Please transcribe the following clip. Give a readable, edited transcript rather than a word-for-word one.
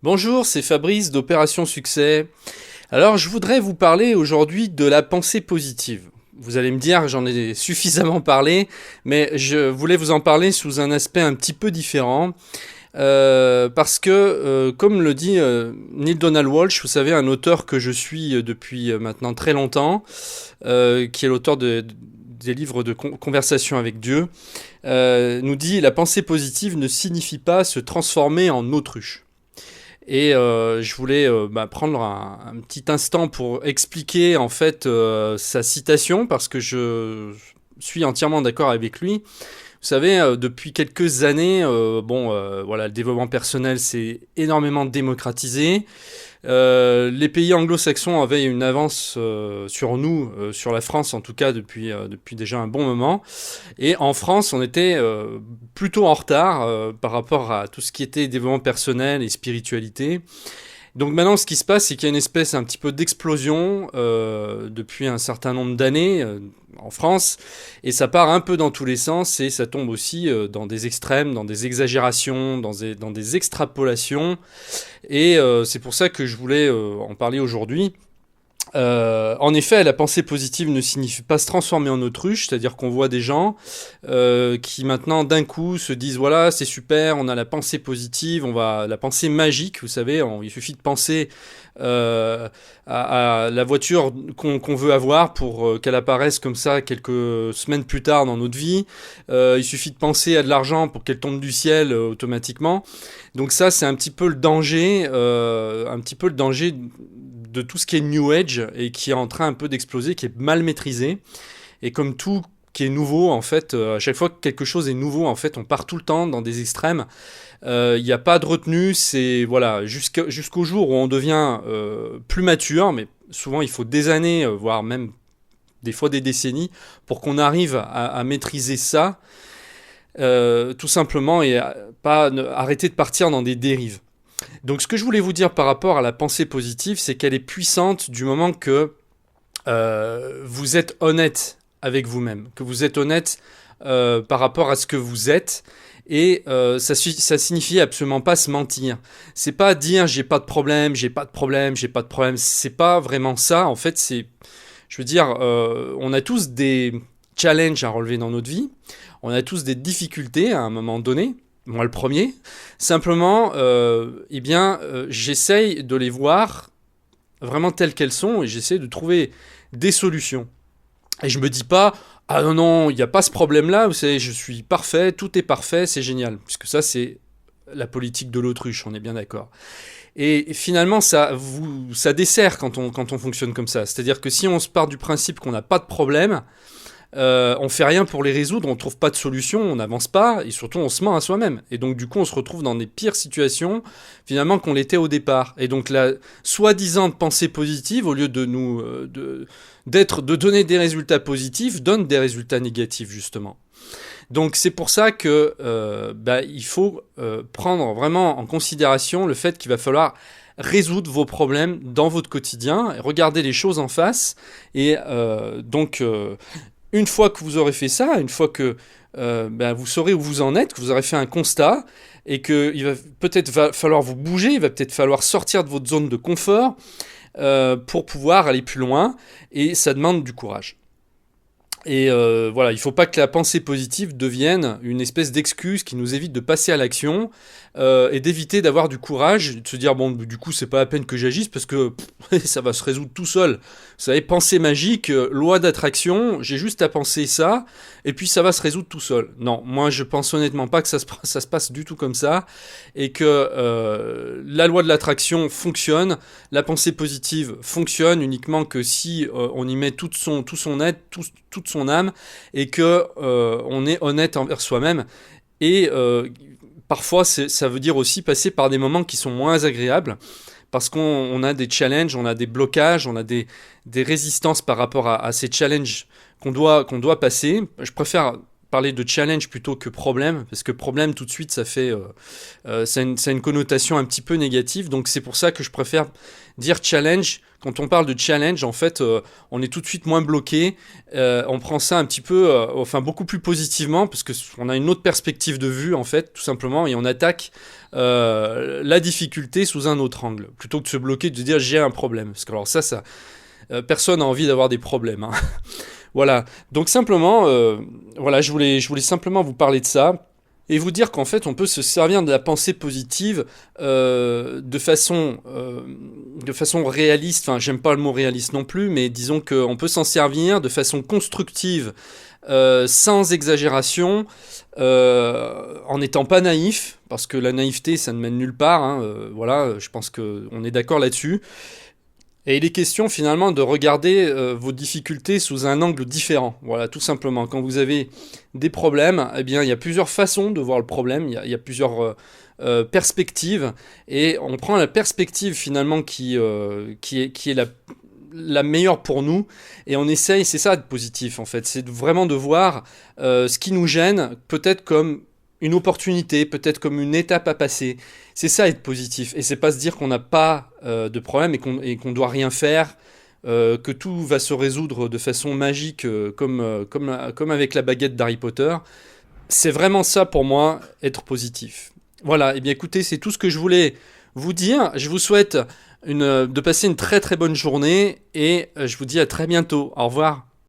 Bonjour, c'est Fabrice d'Opération Succès. Alors, je voudrais vous parler aujourd'hui de la pensée positive. Vous allez me dire, j'en ai suffisamment parlé, mais je voulais vous en parler sous un aspect un petit peu différent. Parce que, comme le dit Neil Donald Walsh, vous savez, un auteur que je suis depuis maintenant très longtemps, qui est l'auteur des livres de conversation avec Dieu, nous dit: la pensée positive ne signifie pas se transformer en autruche. Et je voulais prendre un petit instant pour expliquer en fait sa citation parce que je suis entièrement d'accord avec lui. Vous savez, depuis quelques années, voilà, le développement personnel s'est énormément démocratisé. Les pays anglo-saxons avaient une avance sur nous, sur la France en tout cas depuis déjà un bon moment. Et en France, on était plutôt en retard par rapport à tout ce qui était développement personnel et spiritualité. Donc maintenant, ce qui se passe, c'est qu'il y a une espèce un petit peu d'explosion depuis un certain nombre d'années en France, et ça part un peu dans tous les sens, et ça tombe aussi dans des extrêmes, dans des exagérations, dans des extrapolations, et c'est pour ça que je voulais en parler aujourd'hui. En effet, la pensée positive ne signifie pas se transformer en autruche, c'est-à-dire qu'on voit des gens qui maintenant d'un coup se disent voilà, c'est super, on a la pensée positive, on va la pensée magique, vous savez, il suffit de penser à la voiture qu'on veut avoir pour qu'elle apparaisse comme ça quelques semaines plus tard dans notre vie. Il suffit de penser à de l'argent pour qu'elle tombe du ciel automatiquement. Donc ça, c'est un petit peu le danger, de tout ce qui est New Age et qui est en train un peu d'exploser, qui est mal maîtrisé. Et comme tout qui est nouveau, en fait, à chaque fois que quelque chose est nouveau, en fait, on part tout le temps dans des extrêmes. Il n'y a pas de retenue, c'est voilà, jusqu'au jour où on devient plus mature, mais souvent il faut des années, voire même des fois des décennies, pour qu'on arrive à maîtriser ça, tout simplement, et pas arrêter de partir dans des dérives. Donc ce que je voulais vous dire par rapport à la pensée positive, c'est qu'elle est puissante du moment que vous êtes honnête avec vous-même, que vous êtes honnête par rapport à ce que vous êtes. Et ça signifie absolument pas se mentir. C'est pas dire j'ai pas de problème, j'ai pas de problème, j'ai pas de problème. C'est pas vraiment ça. En fait, je veux dire, on a tous des challenges à relever dans notre vie. On a tous des difficultés à un moment donné. Moi, le premier. Simplement, j'essaye de les voir vraiment telles qu'elles sont et j'essaie de trouver des solutions. Et je me dis pas, ah non, non, il n'y a pas ce problème-là, vous savez, je suis parfait, tout est parfait, c'est génial. Puisque ça, c'est la politique de l'autruche, on est bien d'accord. Et finalement, ça dessert quand on fonctionne comme ça. C'est-à-dire que si on se part du principe qu'on n'a pas de problème, on fait rien pour les résoudre, on trouve pas de solution, on n'avance pas, et surtout on se ment à soi-même. Et donc du coup on se retrouve dans des pires situations finalement qu'on l'était au départ. Et donc la soi-disant pensée positive, au lieu de de donner des résultats positifs, donne des résultats négatifs justement. Donc c'est pour ça que il faut prendre vraiment en considération le fait qu'il va falloir résoudre vos problèmes dans votre quotidien, regarder les choses en face, et une fois que vous aurez fait ça, une fois que vous saurez où vous en êtes, que vous aurez fait un constat, et qu'il va peut-être falloir vous bouger, il va peut-être falloir sortir de votre zone de confort pour pouvoir aller plus loin, et ça demande du courage. Et voilà, il ne faut pas que la pensée positive devienne une espèce d'excuse qui nous évite de passer à l'action et d'éviter d'avoir du courage, de se dire bon, du coup, c'est pas la peine que j'agisse parce que ça va se résoudre tout seul. Vous savez, pensée magique, loi d'attraction, j'ai juste à penser ça et puis ça va se résoudre tout seul. Non, moi je pense honnêtement pas que ça se passe du tout comme ça et que la loi de l'attraction fonctionne, la pensée positive fonctionne uniquement que si on y met tout son aide, toute son âme et que on est honnête envers soi-même. Et parfois ça veut dire aussi passer par des moments qui sont moins agréables parce qu'on a des challenges, on a des blocages, on a des résistances par rapport à ces challenges qu'on doit passer. Je préfère parler de challenge plutôt que problème, parce que problème tout de suite ça a une connotation un petit peu négative, donc c'est pour ça que je préfère dire challenge. Quand on parle de challenge, en fait, on est tout de suite moins bloqué, on prend ça un petit peu, beaucoup plus positivement, parce qu'on a une autre perspective de vue, en fait, tout simplement, et on attaque la difficulté sous un autre angle, plutôt que de se bloquer, de dire j'ai un problème, parce que alors ça personne n'a envie d'avoir des problèmes, hein. Voilà, donc simplement, je voulais simplement vous parler de ça et vous dire qu'en fait, on peut se servir de la pensée positive de façon réaliste. Enfin, j'aime pas le mot réaliste non plus, mais disons qu'on peut s'en servir de façon constructive, sans exagération, en n'étant pas naïf, parce que la naïveté, ça ne mène nulle part, hein, voilà, je pense qu'on est d'accord là-dessus. Et il est question finalement de regarder vos difficultés sous un angle différent. Voilà, tout simplement. Quand vous avez des problèmes, eh bien, il y a plusieurs façons de voir le problème. Il y a plusieurs perspectives. Et on prend la perspective finalement qui est la meilleure pour nous. Et on essaye, c'est ça de positif en fait. C'est vraiment de voir ce qui nous gêne, peut-être comme une opportunité, peut-être comme une étape à passer. C'est ça être positif. Et c'est pas se dire qu'on n'a pas de problème et qu'on doit rien faire, que tout va se résoudre de façon magique comme avec la baguette d'Harry Potter. C'est vraiment ça pour moi, être positif. Voilà, et bien écoutez, c'est tout ce que je voulais vous dire. Je vous souhaite de passer une très très bonne journée et je vous dis à très bientôt. Au revoir.